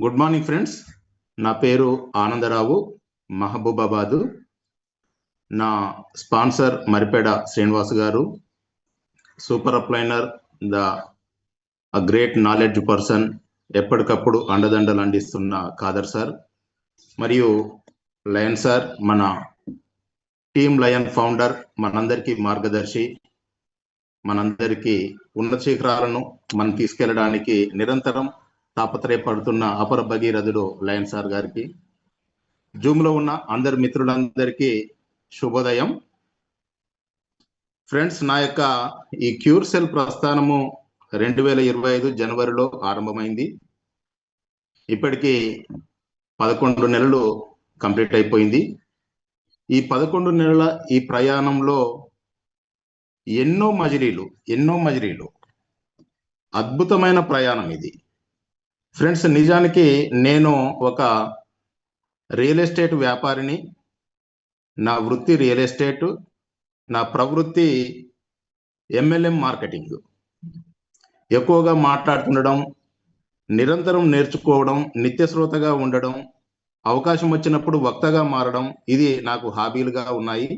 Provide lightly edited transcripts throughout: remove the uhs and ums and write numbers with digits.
Good morning friends. నా పేరు ఆనందరావు, మహబూబాబాదు. నా స్పాన్సర్ మరిపేడ శ్రీనివాస్ గారు, సూపర్ అప్లైనర్, ద గ్రేట్ నాలెడ్జ్ పర్సన్, ఎప్పటికప్పుడు అండదండలు అందిస్తున్న ఖాదర్ సార్, మరియు లయన్ సార్, మన టీమ్ లయన్ ఫౌండర్, మనందరికీ మార్గదర్శి, మనందరికీ ఉన్నత శిఖరాలను మనం తీసుకెళ్ళడానికి నిరంతరం తాపత్రయపడుతున్న అపర భగీరథుడు లయన్ సార్ గారికి, జూమ్లో ఉన్న అందరి మిత్రులందరికీ శుభోదయం. ఫ్రెండ్స్, నా యొక్క ఈ క్యూర్ సెల్ ప్రస్థానము 2025 జనవరిలో ఆరంభమైంది. ఇప్పటికీ 11 నెలలు కంప్లీట్ అయిపోయింది. ఈ 11 నెలల ఈ ప్రయాణంలో ఎన్నో మజిలీలు, అద్భుతమైన ప్రయాణం ఇది. ఫ్రెండ్స్, నిజానికి నేను ఒక రియల్ ఎస్టేట్ వ్యాపారిని. నా వృత్తి రియల్ ఎస్టేట్, నా ప్రవృత్తి MLM మార్కెటింగ్. ఎక్కువగా మాట్లాడుతుండడం, నిరంతరం నేర్చుకోవడం, నిత్యశ్రోతగా ఉండడం, అవకాశం వచ్చినప్పుడు వక్తగా మారడం, ఇది నాకు హాబీలుగా ఉన్నాయి.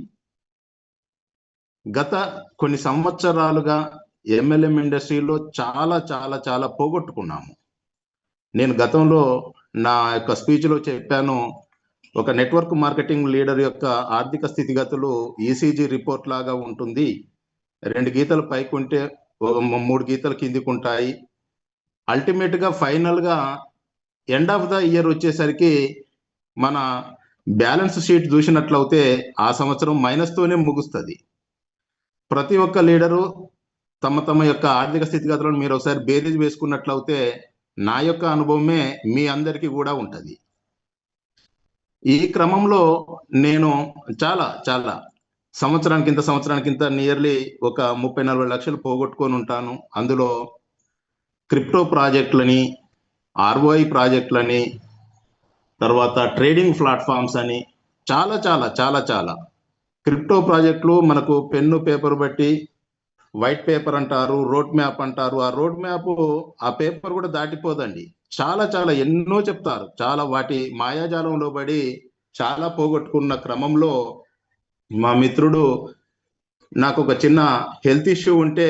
గత కొన్ని సంవత్సరాలుగా MLM ఇండస్ట్రీలో చాలా పోగొట్టుకున్నాము. నేను గతంలో నా యొక్క స్పీచ్లో చెప్పాను, ఒక నెట్వర్క్ మార్కెటింగ్ లీడర్ యొక్క ఆర్థిక స్థితిగతులు ECG రిపోర్ట్ లాగా ఉంటుంది. 2 గీతలు పైకి ఉంటే 3 గీతలు కిందికి ఉంటాయి. అల్టిమేట్గా ఫైనల్గా ఎండ్ ఆఫ్ ద ఇయర్ వచ్చేసరికి మన బ్యాలెన్స్ షీట్ చూసినట్లయితే ఆ సంవత్సరం మైనస్తోనే ముగుస్తుంది. ప్రతి ఒక్క లీడరు తమ యొక్క ఆర్థిక స్థితిగతులను మీరు ఒకసారి బేరీజ్ వేసుకున్నట్లయితే నా యొక్క అనుభవమే మీ అందరికీ కూడా ఉంటుంది. ఈ క్రమంలో నేను చాలా సంవత్సరానికింత నియర్లీ ఒక 30-40 లక్షలు పోగొట్టుకొని ఉంటాను. అందులో క్రిప్టో ప్రాజెక్టులని, ROI ప్రాజెక్టులని, తర్వాత ట్రేడింగ్ ప్లాట్ఫామ్స్ అని చాలా క్రిప్టో ప్రాజెక్టులు మనకు పెన్ను పేపర్ బట్టి వైట్ పేపర్ అంటారు, రోడ్ మ్యాప్ అంటారు. ఆ రోడ్ మ్యాప్, ఆ పేపర్ కూడా దాటిపోదండి. చాలా ఎన్నో చెప్తారు. చాలా వాటి మాయాజాలంలో పడి చాలా పోగొట్టుకున్న క్రమంలో మా మిత్రుడు నాకు ఒక చిన్న హెల్త్ ఇష్యూ ఉంటే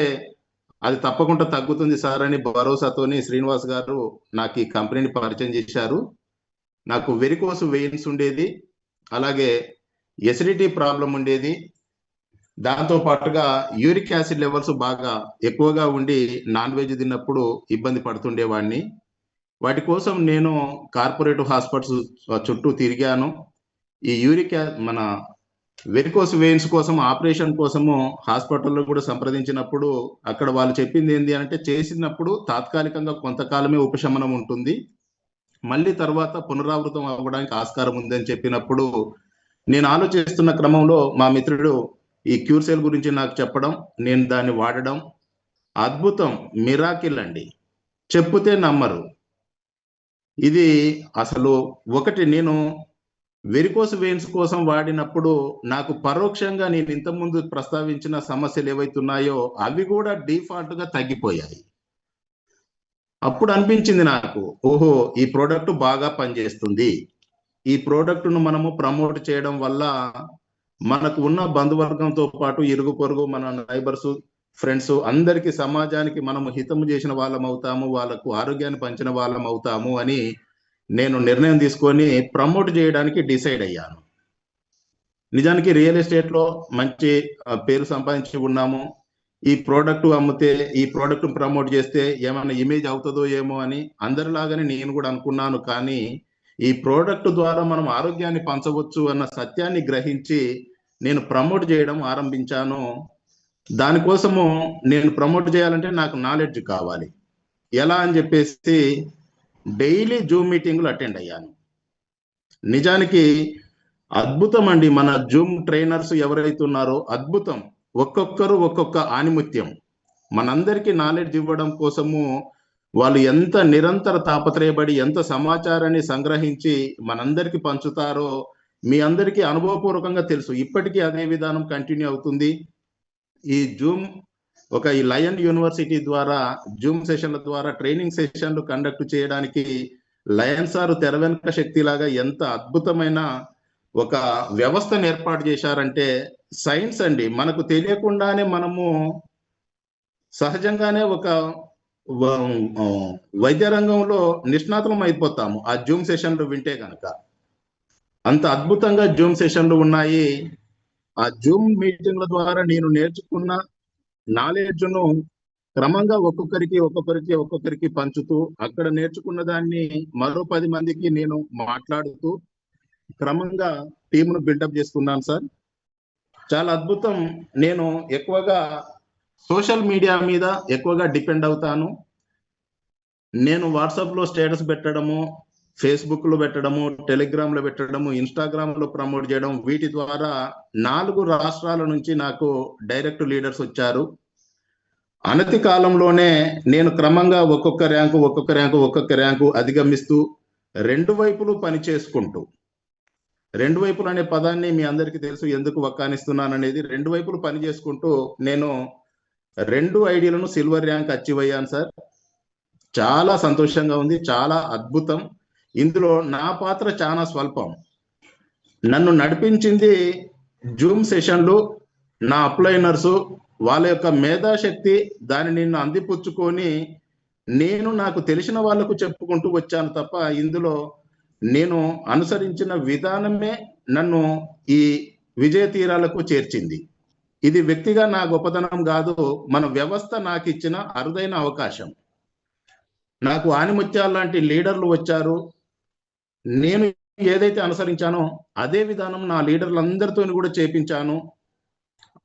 అది తప్పకుండా తగ్గుతుంది సార్ అని భరోసాతోని శ్రీనివాస్ గారు నాకు ఈ కంపెనీని పరిచయం చేశారు. నాకు వెరికోస్ వెయిన్స్ ఉండేది, అలాగే ఎసిడిటీ ప్రాబ్లం ఉండేది. దాంతో పాటుగా యూరిక్ యాసిడ్ లెవెల్స్ బాగా ఎక్కువగా ఉండి నాన్ వెజ్ తిన్నప్పుడు ఇబ్బంది పడుతుండేవాడిని. వాటి కోసం నేను కార్పొరేట్ హాస్పిటల్స్ చుట్టూ తిరిగాను. ఈ మన వెరికోస్ వెయిన్స్ కోసం, ఆపరేషన్ కోసము హాస్పిటల్లో కూడా సంప్రదించినప్పుడు అక్కడ వాళ్ళు చెప్పింది ఏంటి అంటే, చేసినప్పుడు తాత్కాలికంగా కొంతకాలమే ఉపశమనం ఉంటుంది, మళ్ళీ తర్వాత పునరావృతం అవ్వడానికి ఆస్కారం ఉందని చెప్పినప్పుడు నేను ఆలోచిస్తున్న క్రమంలో మా మిత్రుడు ఈ క్యూర్ సెల్ గురించి నాకు చెప్పడం, నేను దాన్ని వాడడం, అద్భుతం, మిరాకిల్ అండి. చెప్తే నమ్మరు. ఇది అసలు నేను వెరికోస్ వెయిన్స్ కోసం వాడినప్పుడు నాకు పరోక్షంగా నేను ఇంతకుముందు ప్రస్తావించిన సమస్యలు ఏవైతున్నాయో అవి కూడా డిఫాల్ట్గా తగ్గిపోయాయి. అప్పుడు అనిపించింది నాకు, ఓహో, ఈ ప్రోడక్ట్ బాగా పనిచేస్తుంది. ఈ ప్రోడక్ట్ను మనము ప్రమోట్ చేయడం వల్ల మనకు ఉన్న బంధువర్గంతో పాటు ఇరుగు పొరుగు, మన నైబర్స్, ఫ్రెండ్స్ అందరికీ, సమాజానికి మనము హితము చేసిన వాళ్ళం అవుతాము, వాళ్ళకు ఆరోగ్యాన్ని పంచిన వాళ్ళం అవుతాము అని నేను నిర్ణయం తీసుకొని ప్రమోట్ చేయడానికి డిసైడ్ అయ్యాను. నిజానికి రియల్ ఎస్టేట్లో మంచి పేరు సంపాదించి ఉన్నాము. ఈ ప్రోడక్ట్ అమ్మితే, ఈ ప్రోడక్ట్ ప్రమోట్ చేస్తే ఏమైనా ఇమేజ్ అవుతుందో ఏమో అని అందరిలాగానే నేను కూడా అనుకున్నాను. కానీ ఈ ప్రోడక్ట్ ద్వారా మనం ఆరోగ్యాన్ని పంచవచ్చు అన్న సత్యాన్ని గ్రహించి నేను ప్రమోట్ చేయడం ఆరంభించాను. దానికోసము నేను ప్రమోట్ చేయాలంటే నాకు నాలెడ్జ్ కావాలి. ఎలా అని చెప్పేసి డైలీ జూమ్ మీటింగులు అటెండ్ అయ్యాను. నిజానికి అద్భుతం అండి, మన జూమ్ ట్రైనర్స్ ఎవరైతే ఉన్నారో అద్భుతం. ఒక్కొక్కరు ఒక్కొక్క ఆణిముత్యం. మనందరికీ నాలెడ్జ్ ఇవ్వడం కోసము వాళ్ళు ఎంత నిరంతర తాపత్రయపడి ఎంత సమాచారాన్ని సంగ్రహించి మనందరికీ పంచుతారో మీ అందరికీ అనుభవపూర్వకంగా తెలుసు. ఇప్పటికీ అదే విధానం కంటిన్యూ అవుతుంది. ఈ జూమ్ ఈ లయన్ యూనివర్సిటీ ద్వారా జూమ్ సెషన్ల ద్వారా ట్రైనింగ్ సెషన్లు కండక్ట్ చేయడానికి లయన్ సార్ తెర వెనుక శక్తి లాగా ఎంత అద్భుతమైన ఒక వ్యవస్థను ఏర్పాటు చేశారంటే, సైన్స్ అండి. మనకు తెలియకుండానే మనము సహజంగానే ఒక వైద్య రంగంలో నిష్ణాతులం అయిపోతాము ఆ జూమ్ సెషన్లు వింటే కనుక. అంత అద్భుతంగా జూమ్ సెషన్లు ఉన్నాయి. ఆ జూమ్ మీటింగ్ల ద్వారా నేను నేర్చుకున్న నాలెడ్జ్ను క్రమంగా ఒక్కొక్కరికి పంచుతూ, అక్కడ నేర్చుకున్న దాన్ని మరో 10 మందికి నేను మాట్లాడుతూ క్రమంగా టీమును బిల్డప్ చేసుకున్నాను సార్. చాలా అద్భుతం. నేను ఎక్కువగా సోషల్ మీడియా మీద ఎక్కువగా డిపెండ్ అవుతాను. నేను వాట్సాప్లో స్టేటస్ పెట్టడము, ఫేస్బుక్లో పెట్టడము, టెలిగ్రామ్లో పెట్టడము, ఇన్స్టాగ్రామ్లో ప్రమోట్ చేయడం, వీటి ద్వారా 4 రాష్ట్రాల నుంచి నాకు డైరెక్ట్ లీడర్స్ వచ్చారు. అనతి కాలంలోనే నేను క్రమంగా ఒక్కొక్క ర్యాంకు అధిగమిస్తూ 2 వైపులు పని చేసుకుంటూ, 2 వైపులు అనే పదాన్ని మీ అందరికీ తెలుసు ఎందుకు వక్కానిస్తున్నాననేది. 2 వైపులు పని చేసుకుంటూ నేను 2 ఐడీలను సిల్వర్ ర్యాంక్ అచీవ్ అయ్యాను సార్. చాలా సంతోషంగా ఉంది. చాలా అద్భుతం. ఇందులో నా పాత్ర చాలా స్వల్పం. నన్ను నడిపించింది జూమ్ సెషన్లు, నా అప్లైనర్సు, వాళ్ళ యొక్క మేధాశక్తి. దాన్ని నిన్ను అందిపుచ్చుకొని నేను నాకు తెలిసిన వాళ్లకు చెప్పుకుంటూ వచ్చాను తప్ప, ఇందులో నేను అనుసరించిన విధానమే నన్ను ఈ విజయ తీరాలకు చేర్చింది. ఇది వ్యక్తిగా నా గొప్పతనం కాదు, మన వ్యవస్థ నాకు ఇచ్చిన అరుదైన అవకాశం. నాకు ఆనిముత్యాల లాంటి లీడర్లు వచ్చారు. నేను ఏదైతే అనుసరించానో అదే విధానం నా లీడర్లందరితో కూడా చేపించాను.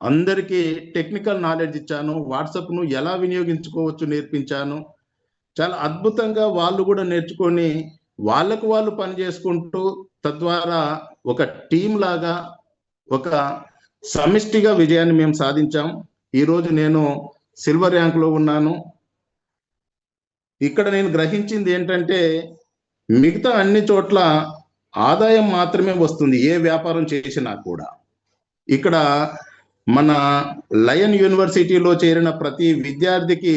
అందరికీ టెక్నికల్ నాలెడ్జ్ ఇచ్చాను. వాట్సాప్ను ఎలా వినియోగించుకోవచ్చు నేర్పించాను. చాలా అద్భుతంగా వాళ్ళు కూడా నేర్చుకొని వాళ్ళకు వాళ్ళు పని చేసుకుంటూ, తద్వారా ఒక టీం లాగా ఒక సమిష్టిగా విజయాన్ని మేము సాధించాం. ఈరోజు నేను సిల్వర్ ర్యాంకులో ఉన్నాను. ఇక్కడ నేను గ్రహించింది ఏంటంటే, మిగతా అన్ని చోట్ల ఆదాయం మాత్రమే వస్తుంది ఏ వ్యాపారం చేసినా కూడా. ఇక్కడ మన లయన్ యూనివర్సిటీలో చేరిన ప్రతి విద్యార్థికి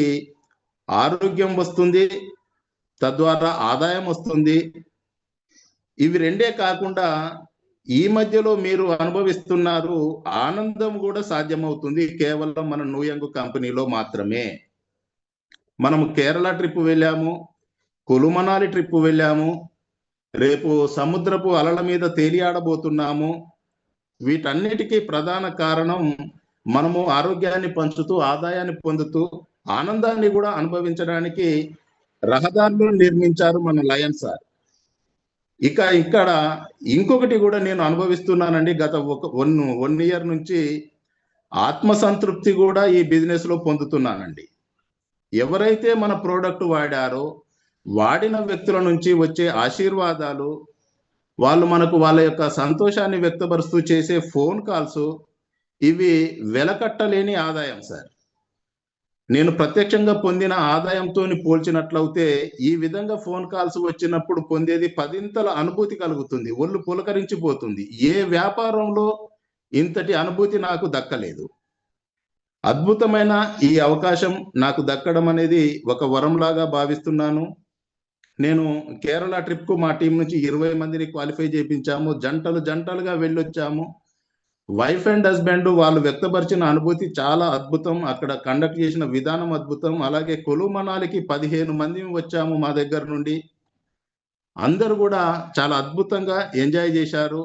ఆరోగ్యం వస్తుంది, తద్వారా ఆదాయం వస్తుంది. ఇవి రెండే కాకుండా ఈ మధ్యలో మీరు అనుభవిస్తున్నారు ఆనందం కూడా సాధ్యమవుతుంది కేవలం మన నూయంగు కంపెనీలో మాత్రమే. మనము కేరళ ట్రిప్ వెళ్ళాము, కులుమనాలి ట్రిప్ వెళ్ళాము, రేపు సముద్రపు అలల మీద తేలియాడబోతున్నాము. వీటన్నిటికీ ప్రధాన కారణం మనము ఆరోగ్యాన్ని పంచుతూ, ఆదాయాన్ని పొందుతూ, ఆనందాన్ని కూడా అనుభవించడానికి రహదారులు నిర్మించారు మన లయన్ సార్. ఇక ఇక్కడ ఇంకొకటి కూడా నేను అనుభవిస్తున్నానండి. గత 1 ఇయర్ నుంచి ఆత్మసంతృప్తి కూడా ఈ బిజినెస్ లో పొందుతున్నానండి. ఎవరైతే మన ప్రోడక్ట్ వాడారో, వాడిన వ్యక్తుల నుంచి వచ్చే ఆశీర్వాదాలు, వాళ్ళు మనకు వాళ్ళ యొక్క సంతోషాన్ని వ్యక్తపరుస్తూ చేసే ఫోన్ కాల్స్, ఇవి వెలకట్టలేని ఆదాయం సార్. నేను ప్రత్యక్షంగా పొందిన ఆదాయంతో పోల్చినట్లయితే ఈ విధంగా ఫోన్ కాల్స్ వచ్చినప్పుడు పొందేది 10ంతల అనుభూతి కలుగుతుంది. ఒళ్ళు పులకరించిపోతుంది. ఏ వ్యాపారంలో ఇంతటి అనుభూతి నాకు దక్కలేదు. అద్భుతమైన ఈ అవకాశం నాకు దక్కడం అనేది ఒక వరంలాగా భావిస్తున్నాను. నేను కేరళ ట్రిప్ కు మా టీం నుంచి 20 మందిని క్వాలిఫై చేయించాము. జంటలుగా వెళ్ళొచ్చాము. వైఫ్ అండ్ హస్బెండ్ వాళ్ళు వ్యక్తపరిచిన అనుభూతి చాలా అద్భుతం. అక్కడ కండక్ట్ చేసిన విధానం అద్భుతం. అలాగే కులు మనాలికి 15 మంది వచ్చాము మా దగ్గర నుండి. అందరూ కూడా చాలా అద్భుతంగా ఎంజాయ్ చేశారు.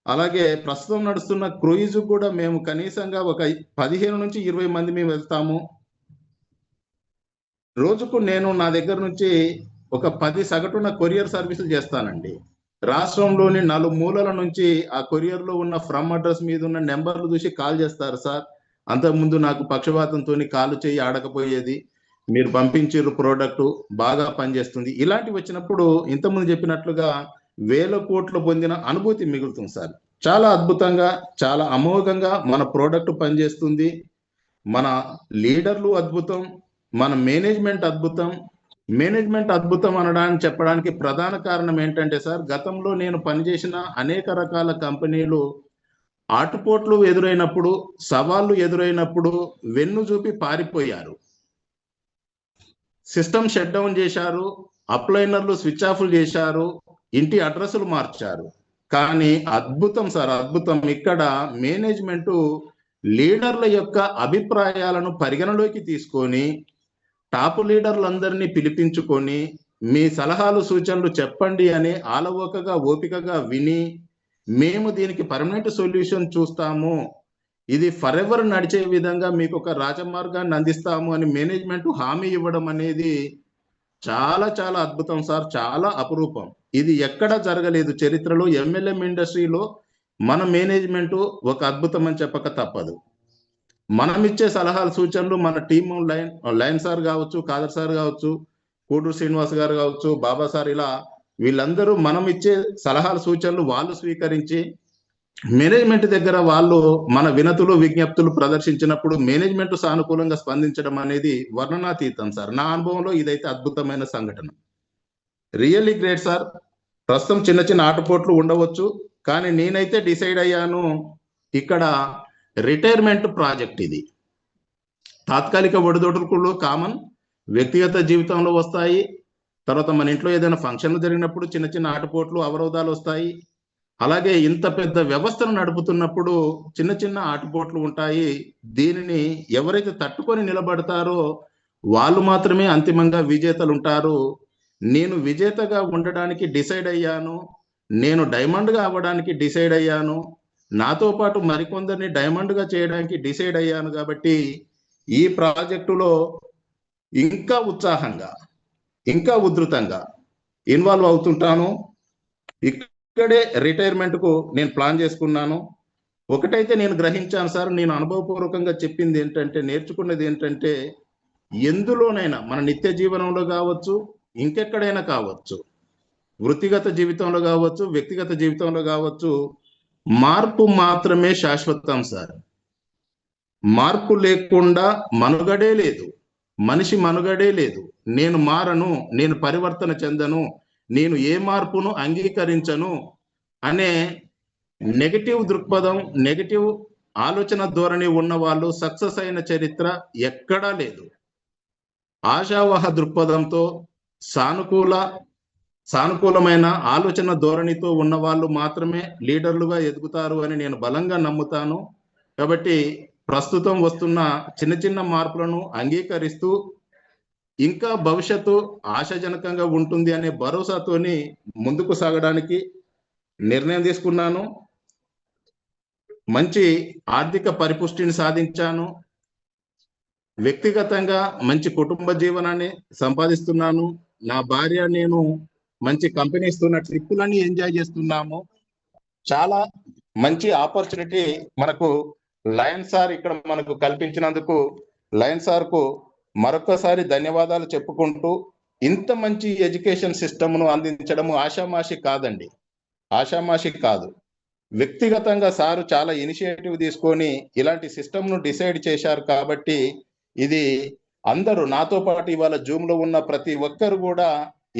అలాగే ప్రస్తుతం నడుస్తున్న క్రూయిజ్ కూడా మేము కనీసంగా ఒక 15 నుంచి 20 మంది మేము వెళ్తాము. రోజుకు నేను నా దగ్గర నుంచి ఒక 10 సగటున కొరియర్ సర్వీసులు చేస్తానండి. రాష్ట్రంలోని 4 మూలల నుంచి ఆ కొరియర్ లో ఉన్న ఫ్రమ్ అడ్రస్ మీద ఉన్న నెంబర్లు చూసి కాల్ చేస్తారు సార్. అంతకుముందు నాకు పక్షవాతంతో కాలు చేయి ఆడకపోయేది, మీరు పంపించారు ప్రోడక్ట్ బాగా పనిచేస్తుంది. ఇలాంటివి వచ్చినప్పుడు ఇంతకుముందు చెప్పినట్లుగా 1000 కోట్లు పొందిన అనుభూతి మిగులుతుంది సార్. చాలా అద్భుతంగా, చాలా అమోఘంగా మన ప్రోడక్ట్ పనిచేస్తుంది. మన లీడర్లు అద్భుతం, మన మేనేజ్మెంట్ అద్భుతం. మేనేజ్మెంట్ అద్భుతం అనడానికి చెప్పడానికి ప్రధాన కారణం ఏంటంటే సార్, గతంలో నేను పనిచేసిన అనేక రకాల కంపెనీలు ఆటుపోట్లు ఎదురైనప్పుడు, సవాళ్లు ఎదురైనప్పుడు వెన్ను చూపి పారిపోయారు. సిస్టమ్ షట్ డౌన్ చేశారు. అప్లైనర్లు స్విచ్ ఆఫ్లు చేశారు, ఇంటి అడ్రస్లు మార్చారు. కానీ అద్భుతం సార్, అద్భుతం. ఇక్కడ మేనేజ్మెంట్ లీడర్ల యొక్క అభిప్రాయాలను పరిగణలోకి తీసుకొని టాప్ లీడర్లందరినీ పిలిపించుకొని మీ సలహాలు సూచనలు చెప్పండి అని ఆలవోకగా ఓపికగా విని మేము దీనికి పర్మనెంట్ సొల్యూషన్ చూస్తాము, ఇది ఫర్ ఎవర్ నడిచే విధంగా మీకు ఒక రాజమార్గాన్ని అందిస్తాము అని మేనేజ్మెంట్ హామీ ఇవ్వడం అనేది చాలా చాలా అద్భుతం సార్, చాలా అపురూపం. ఇది ఎక్కడా జరగలేదు చరిత్రలో. ఎంఎల్ఎం ఇండస్ట్రీలో మన మేనేజ్మెంట్ ఒక అద్భుతం అని చెప్పక తప్పదు. మనం ఇచ్చే సలహాలు సూచనలు మన టీం లైన్ సార్ కావచ్చు, ఖాదర్ సార్ కావచ్చు, కోటూరు శ్రీనివాస్ గారు కావచ్చు, బాబా సార్, ఇలా వీళ్ళందరూ మనం ఇచ్చే సలహాలు సూచనలు వాళ్ళు స్వీకరించి మేనేజ్మెంట్ దగ్గర వాళ్ళు మన వినతులు విజ్ఞప్తులు ప్రదర్శించినప్పుడు మేనేజ్మెంట్ సానుకూలంగా స్పందించడం అనేది వర్ణనాతీతం సార్. నా అనుభవంలో ఇదైతే అద్భుతమైన సంఘటన. Really great sir. ప్రస్తుతం చిన్న చిన్న ఆటపోట్లు ఉండవచ్చు, కానీ నేనైతే డిసైడ్ అయ్యాను, ఇక్కడ రిటైర్మెంట్ ప్రాజెక్ట్ ఇది. తాత్కాలిక ఒడిదొడుకులు కామన్, వ్యక్తిగత జీవితంలో వస్తాయి. తర్వాత మన ఇంట్లో ఏదైనా ఫంక్షన్లు జరిగినప్పుడు చిన్న చిన్న ఆటపోట్లు అవరోధాలు వస్తాయి. అలాగే ఇంత పెద్ద వ్యవస్థను నడుపుతున్నప్పుడు చిన్న చిన్న ఆటపోట్లు ఉంటాయి. దీనిని ఎవరైతే తట్టుకొని నిలబడతారో వాళ్ళు మాత్రమే అంతిమంగా విజేతలు ఉంటారు. నేను విజేతగా ఉండడానికి డిసైడ్ అయ్యాను, నేను డైమండ్గా అవ్వడానికి డిసైడ్ అయ్యాను, నాతో పాటు మరికొందరిని డైమండ్గా చేయడానికి డిసైడ్ అయ్యాను. కాబట్టి ఈ ప్రాజెక్టులో ఇంకా ఉత్సాహంగా ఇంకా ఉధృతంగా ఇన్వాల్వ్ అవుతుంటాను. ఇక్కడే రిటైర్మెంట్కు నేను ప్లాన్ చేసుకున్నాను. ఒకటైతే నేను గ్రహించాను సార్, నేను అనుభవపూర్వకంగా చెప్పింది ఏంటంటే, నేర్చుకున్నది ఏంటంటే, ఎందులోనైనా మన నిత్య జీవనంలో కావచ్చు, ఇంకెక్కడైనా కావచ్చు, వృత్తిగత జీవితంలో కావచ్చు, వ్యక్తిగత జీవితంలో కావచ్చు, మార్పు మాత్రమే శాశ్వతం సార్. మార్పు లేకుండా మనుగడే లేదు, మనిషి మనుగడే లేదు. నేను మారను, నేను పరివర్తన చెందను, నేను ఏ మార్పును అంగీకరించను అనే నెగటివ్ దృక్పథం, నెగటివ్ ఆలోచన ధోరణి ఉన్న వాళ్ళు సక్సెస్ అయిన చరిత్ర ఎక్కడా లేదు. ఆశావహ దృక్పథంతో సానుకూలమైన ఆలోచన ధోరణితో ఉన్న వాళ్ళు మాత్రమే లీడర్లుగా ఎదుగుతారు అని నేను బలంగా నమ్ముతాను. కాబట్టి ప్రస్తుతం వస్తున్న చిన్న చిన్న మార్పులను అంగీకరిస్తూ ఇంకా భవిష్యత్తు ఆశాజనకంగా ఉంటుంది అనే భరోసాతోని ముందుకు సాగడానికి నిర్ణయం తీసుకున్నాను. మంచి ఆర్థిక పరిపుష్టిని సాధించాను. వ్యక్తిగతంగా మంచి కుటుంబ జీవనాన్ని సంపాదిస్తున్నాను. నా భార్య నేను మంచి కంపెనీ ఇస్తున్న ట్రిప్పులని ఎంజాయ్ చేస్తున్నాము. చాలా మంచి ఆపర్చునిటీ మనకు లయన్ సార్ ఇక్కడ మనకు కల్పించినందుకు లయన్ సార్కు మరొకసారి ధన్యవాదాలు చెప్పుకుంటూ, ఇంత మంచి ఎడ్యుకేషన్ సిస్టమ్ను అందించడము ఆషామాషి కాదండి, ఆషామాషి కాదు. వ్యక్తిగతంగా సారు చాలా ఇనిషియేటివ్ తీసుకొని ఇలాంటి సిస్టమ్ను డిసైడ్ చేశారు. కాబట్టి ఇది అందరూ నాతో పాటు ఇవాళ జూమ్లో ఉన్న ప్రతి ఒక్కరు కూడా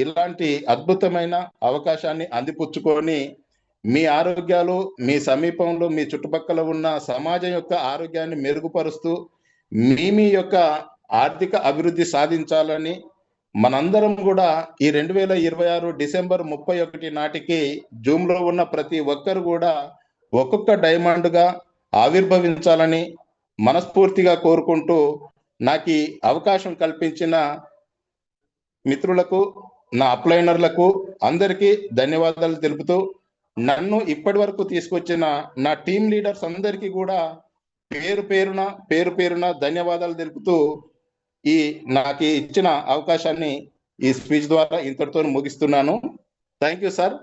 ఇలాంటి అద్భుతమైన అవకాశాన్ని అందిపుచ్చుకొని మీ ఆరోగ్యాలు, మీ సమీపంలో మీ చుట్టుపక్కల ఉన్న సమాజం యొక్క ఆరోగ్యాన్ని మెరుగుపరుస్తూ మీ యొక్క ఆర్థిక అభివృద్ధి సాధించాలని మనందరం కూడా ఈ 2026 డిసెంబర్ 31 నాటికి జూమ్లో ఉన్న ప్రతి ఒక్కరు కూడా ఒక్కొక్క డైమండ్గా ఆవిర్భవించాలని మనస్ఫూర్తిగా కోరుకుంటూ, నాకు ఈ అవకాశం కల్పించిన మిత్రులకు, నా అప్లైనర్లకు అందరికీ ధన్యవాదాలు తెలుపుతూ, నన్ను ఇప్పటి వరకు తీసుకొచ్చిన నా టీం లీడర్స్ అందరికీ కూడా పేరు పేరున ధన్యవాదాలు తెలుపుతూ నాకు ఇచ్చిన అవకాశాన్ని ఈ స్పీచ్ ద్వారా ఇంతటితో ముగిస్తున్నాను. Thank you sir.